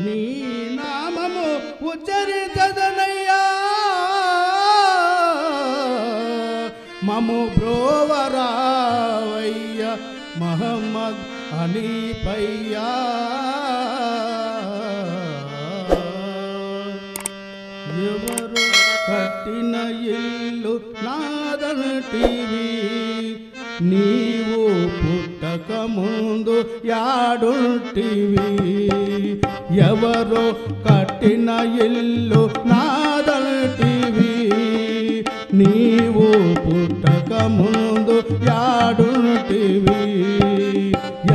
నీ నామము ఉచ్చరించదనయ్యా మము బ్రోవరావయ్యా మహమ్మద్ హనీఫయ్యా ఎవరు కట్టిన ఇల్లు నాదంటివి నీవు పుట్టక ముందు యాడుంటివి ఎవరు కట్టిన ఇల్లు నాదంటివి నీవు పుట్టక ముందు యాడుంటివి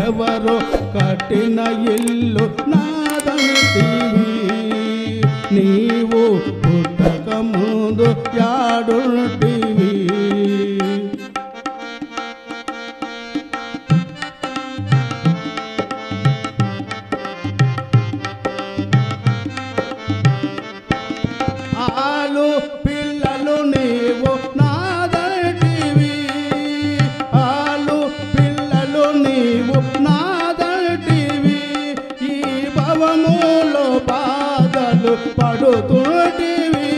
ఎవరు కట్టిన ఇల్లు నాదంటివి నీవు పుట్టక ముందు యాడుంటివి ఆలు పిల్లలు నీవు నాదంటివి ఆలు పిల్లలు నీవు నాదంటివి ఈ భవములో బాధలు పడుతుంటివి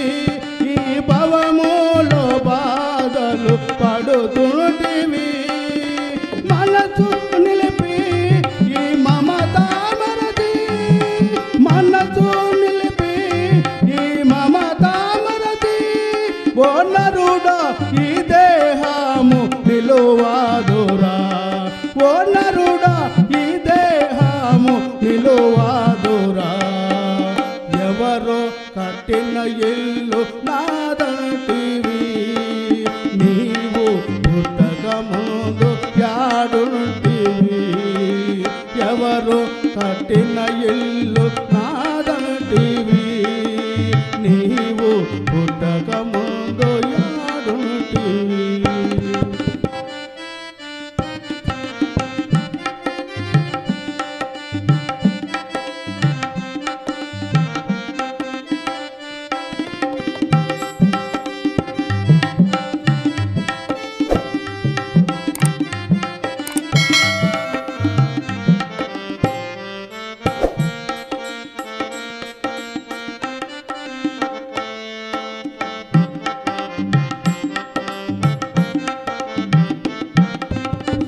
ఈ భవములో బాధలు పడుతుంటివి మనసు నిలిపి ఈ మమతామరది మనసు నిలిపి ఈ మమతామరది ఓ నరుడా ఈ దేహము నిలువాదురా ఓ నరుడా ఈ దేహము నిలువాదురా ఎవరో కట్టిన ఇల్లు నాదంటివి నీవు పుట్టక ముందు యాడుంటివి ఎవరో కట్టిన ఇల్లు నాదంటివి నీవు పుట్టక ముందు యాడుంటివి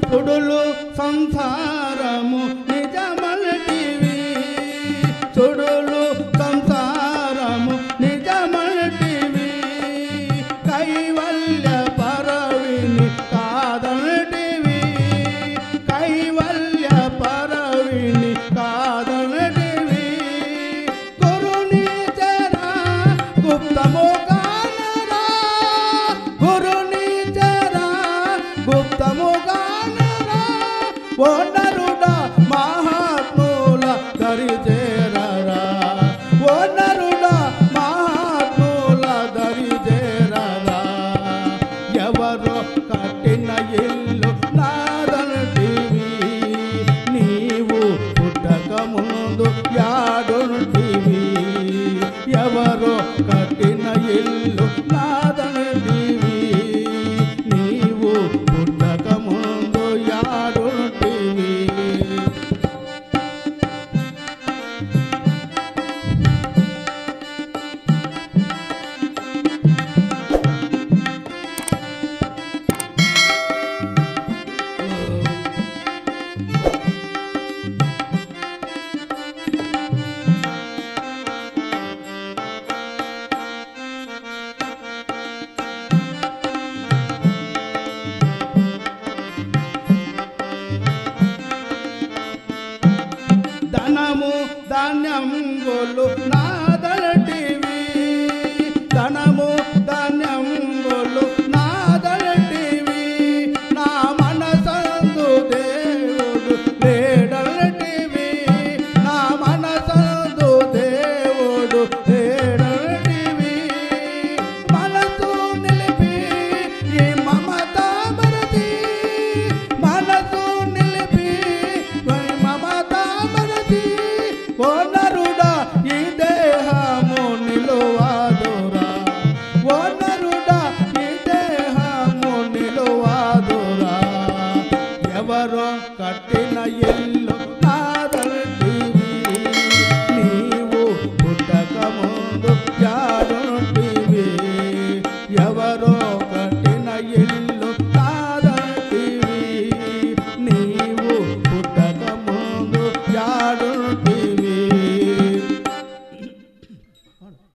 సుడులు సంసారము నిజమల్టివి సుడులు సంసారము నిజమల్టివి కైవల్య పరవిని కాదనటివి కైవల్య పరవిని కాదనటివి గురుని చరా గుప్తము కానరా గురుని చరా గుప్తము ఓ నరుడా మహాత్ముల దరి చేరరా ఓ నరుడా మహాత్ముల దరి చేరరా ఎవరో కట్టిన ఇల్లు నాదంటివి నీవు పుట్టక ముందు యాడుంటివి ఎవరో కట్టిన ఇల్లు నాదంటివి నీవు పుట్టక ముందు యాడుంటివి ధనము ధాన్యం గోలు నాదంటివి ధనము ధాన్యం గోలు నాదంటివి నా మనసందు దేవుడు లేడంటివి నా మనసందు దేవుడు లేడంటివి మనసు నిలిపి ఈ మమతామరది మనసు నిలిపి మమతామరది ఓ నరుడా ఈ దేహము నిలువాదురా ఓ నరుడా ఈ దేహము నిలువాదురా ఎవరో కట్టిన ఇల్లు నాదంటివి నీ ఎవరో